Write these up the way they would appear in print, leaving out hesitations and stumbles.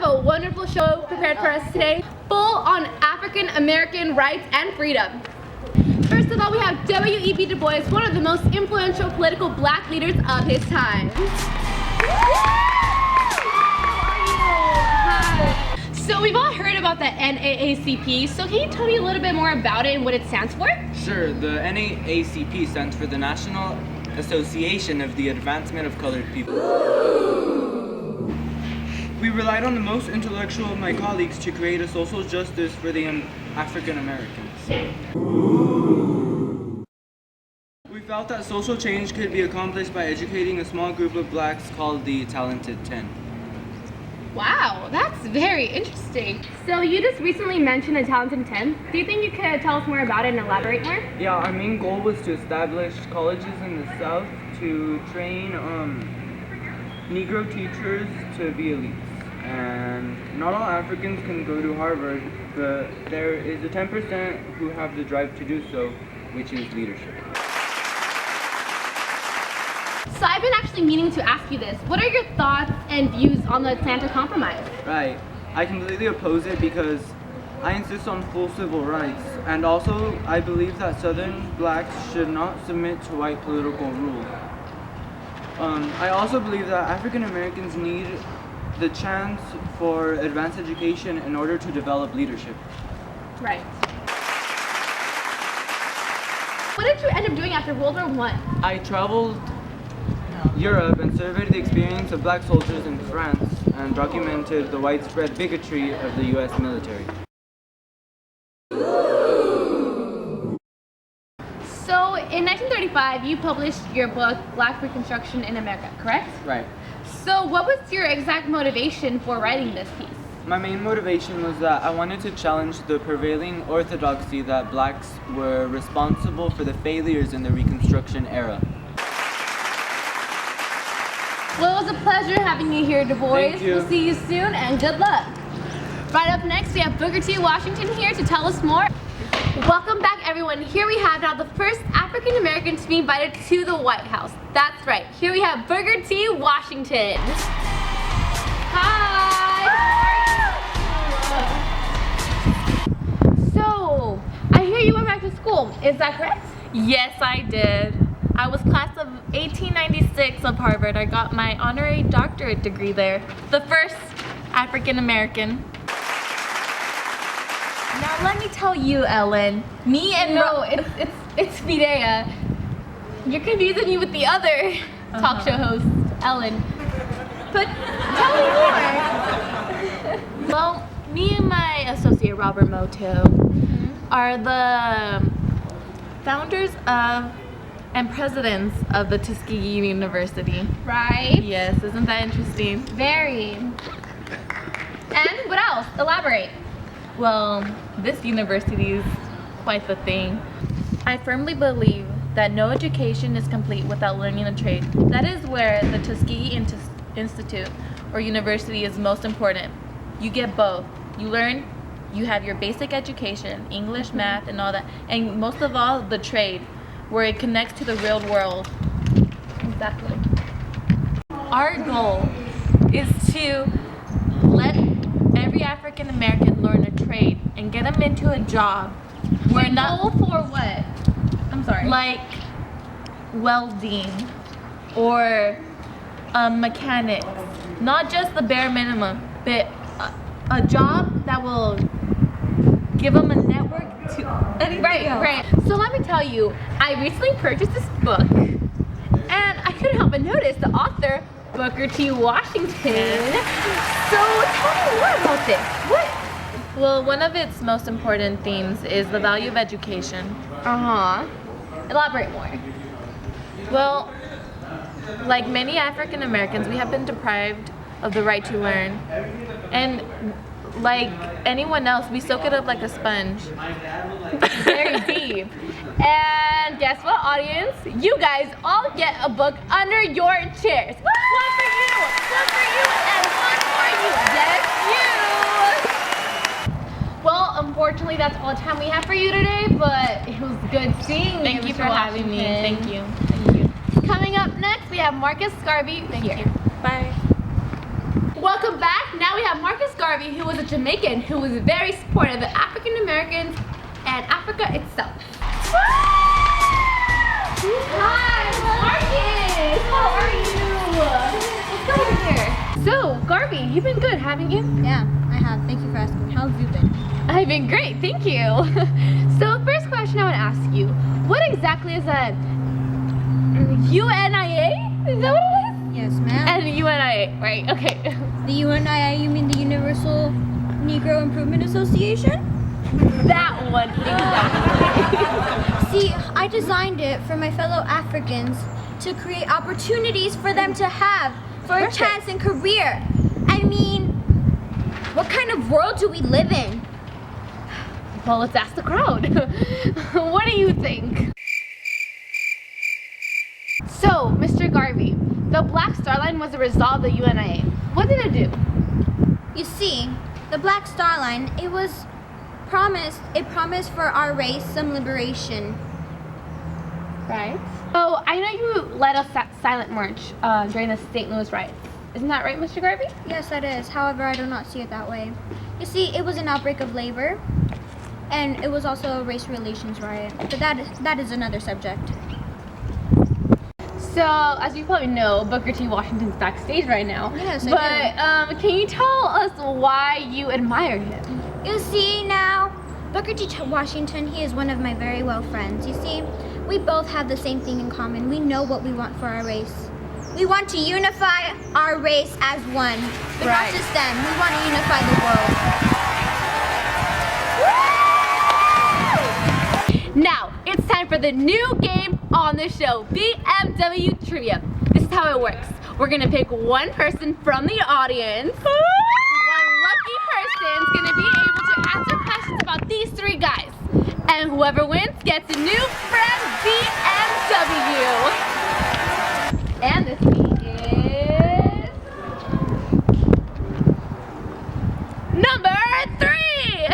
a wonderful show prepared for us today, full on African American rights and freedom. First of all, we have W.E.B. Du Bois, one of the most influential political black leaders of his time. So we've all heard about the NAACP, so can you tell me a little bit more about it and what it stands for? Sure, the NAACP stands for the National Association of the Advancement of Colored People. We relied on the most intellectual of my colleagues to create a social justice for the African Americans. We felt that social change could be accomplished by educating a small group of blacks called the Talented 10. Wow, that's very interesting. So you just recently mentioned the Talented 10. Do you think you could tell us more about it and elaborate more? Yeah, our main goal was to establish colleges in the South to train Negro teachers to be elites. And not all Africans can go to Harvard, but there is a 10% who have the drive to do so, which is leadership. So I've been actually meaning to ask you this. What are your thoughts and views on the Atlanta Compromise? Right. I completely oppose it because I insist on full civil rights, and also I believe that Southern blacks should not submit to white political rule. I also believe that African Americans need the chance for advanced education in order to develop leadership. Right. What did you end up doing after World War I? I traveled Europe and surveyed the experience of black soldiers in France and documented the widespread bigotry of the U.S. military. So in 1935, you published your book, Black Reconstruction in America, correct? Right. So what was your exact motivation for writing this piece? My main motivation was that I wanted to challenge the prevailing orthodoxy that blacks were responsible for the failures in the Reconstruction era. Well, it was a pleasure having you here, Du Bois. Thank you. We'll see you soon and good luck. Right up next, we have Booker T. Washington here to tell us more. Welcome back, everyone. Here we have now the first African American to be invited to the White House. That's right. Here we have Booker T. Washington. Hi. So, I hear you went back to school. Is that correct? Yes, I did. I was class of 1896 of Harvard. I got my honorary doctorate degree there. The first African American. Now let me tell you, Ellen. Me and it's Midea. You're confusing me with the other talk show host, Ellen. But tell me more. Well, me and my associate Robert Moto are the founders of and presidents of the Tuskegee University. Right? Yes, isn't that interesting? Very. And what else? Elaborate. Well, this university is quite the thing. I firmly believe that no education is complete without learning a trade. That is where the Tuskegee Institute or university is most important. You get both. You learn, you have your basic education, English, math, and all that, and most of all, the trade, where it connects to the real world. Exactly. Our goal is to let every African American learn a trade and get them into a job. We're not goal for what? I'm sorry. Like welding or mechanics. Not just the bare minimum, but a job that will give them a network to anything else. Right. So let me tell you, I recently purchased this book, and I couldn't help but notice the author, Booker T. Washington. So tell me more about this. What? Well, one of its most important themes is the value of education. Elaborate more. Well, like many African Americans, we have been deprived of the right to learn. And like anyone else, we soak it up like a sponge. Very deep. And guess what, audience? You guys all get a book under your chairs. One for you, and one for you. Yes, you. Well, unfortunately, that's all the time we have for you today, but it was good seeing you. Thank you for having me. Thank you. Coming up next, we have Marcus Garvey. Thank you. Bye. Welcome back. Now we have Marcus Garvey, who was a Jamaican who was very supportive of African Americans and Africa itself. Hi, Marcus. How are you? Let's go over here. So, Garvey, you've been good, haven't you? Yeah, I have. Thank you for asking. How have you been? I've been great, thank you. So, first question I want to ask you: what exactly is a UNIA? Is that what it is? Yes, ma'am. And UNIA, right? Okay. The UNIA, you mean the Universal Negro Improvement Association? That one, exactly. See, I designed it for my fellow Africans to create opportunities for them to have for a chance in career. I mean, what kind of world do we live in? Well, let's ask the crowd. What do you think? So, Mr. Garvey, the Black Star Line was a result of the UNIA. What did it do? You see, the Black Star Line, it promised for our race some liberation. Right. Oh, I know you led a silent march during the St. Louis riots. Isn't that right, Mr. Garvey? Yes, that is. However, I do not see it that way. You see, it was an outbreak of labor, and it was also a race relations riot. But that is another subject. So, as you probably know, Booker T. Washington's backstage right now. Yes, I But can you tell us why you admire him? You see now, Booker T. Washington, he is one of my very well friends. You see, we both have the same thing in common. We know what we want for our race. We want to unify our race as one. But not just them, we want to unify the world. Now, it's time for the new game on the show, BMW Trivia. This is how it works. We're gonna pick one person from the audience. One lucky person's gonna be able to answer questions about these three guys. And whoever wins gets a new friend BMW. And this week is number 3. Yay!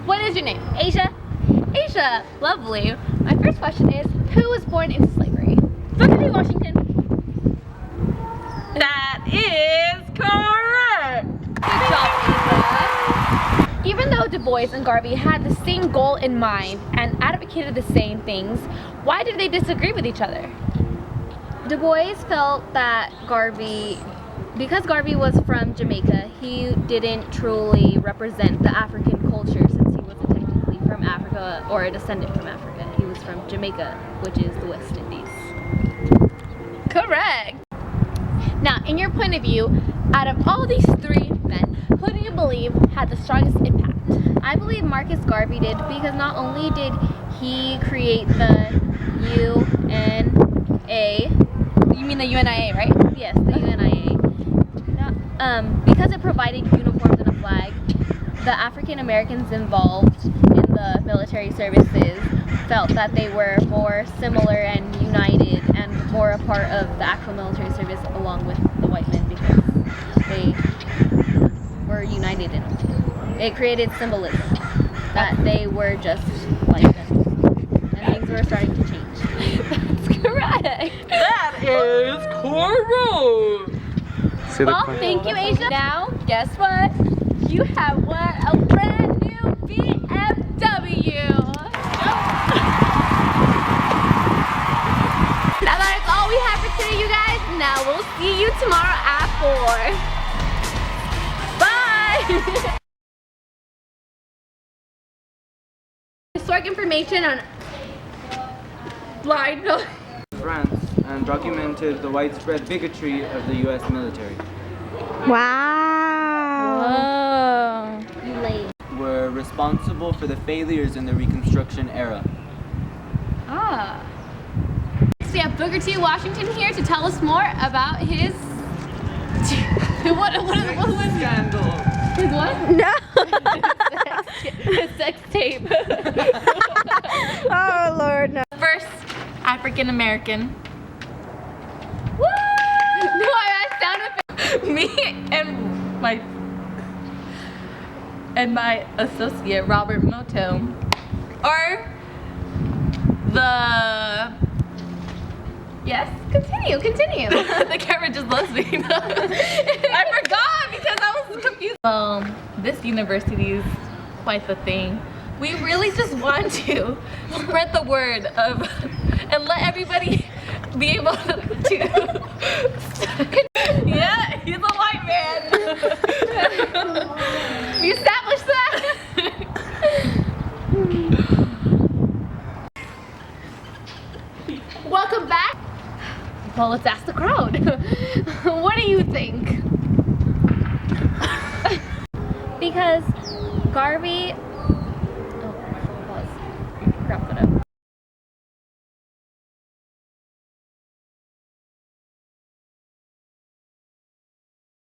What is your name? Asia? Asia, lovely. My first question is, who was born into slavery? Booker T. Washington. That is correct. Good job, Asia. Even though Dubois and Garvey had the same goal in mind and advocated the same things, why did they disagree with each other? Dubois felt that because Garvey was from Jamaica, he didn't truly represent the African culture since he wasn't technically from Africa or a descendant from Africa. He was from Jamaica, which is the West Indies. Correct. Now, in your point of view, out of all these three men, who do you believe had the strongest impact? I believe Marcus Garvey did, because not only did he create the UNA. You mean the UNIA, right? Yes, the UNIA. Because it provided uniforms and a flag, the African Americans involved in the military services felt that they were more similar and united and more a part of the actual military service along with the white men, because they were united in it. It created symbolism that they were just like them, and things were starting to change. That's correct. That is correct. Well, thank you, Asia. Now, guess what? You have won a brand new BMW. Now that is all we have for today, you guys. Now we'll see you tomorrow at 4. Bye. Historic information on blind. France and documented the widespread bigotry of the U.S. military. Wow. You late. Were responsible for the failures in the Reconstruction era. Ah. Next we have Booker T. Washington here to tell us more about his what Scandal. his what? No. His sex tape. Oh Lord, no. First African American. Woo! No, I sound effect. Me and my associate Robert Moto are the Yes, continue. The camera just loves me. I forgot because I was confused. This university is quite the thing. We really just want to spread the word of and let everybody be able to. Yeah, he's a white man. We established that. Welcome back. Well, let's ask the crowd. What do you think? Because Garvey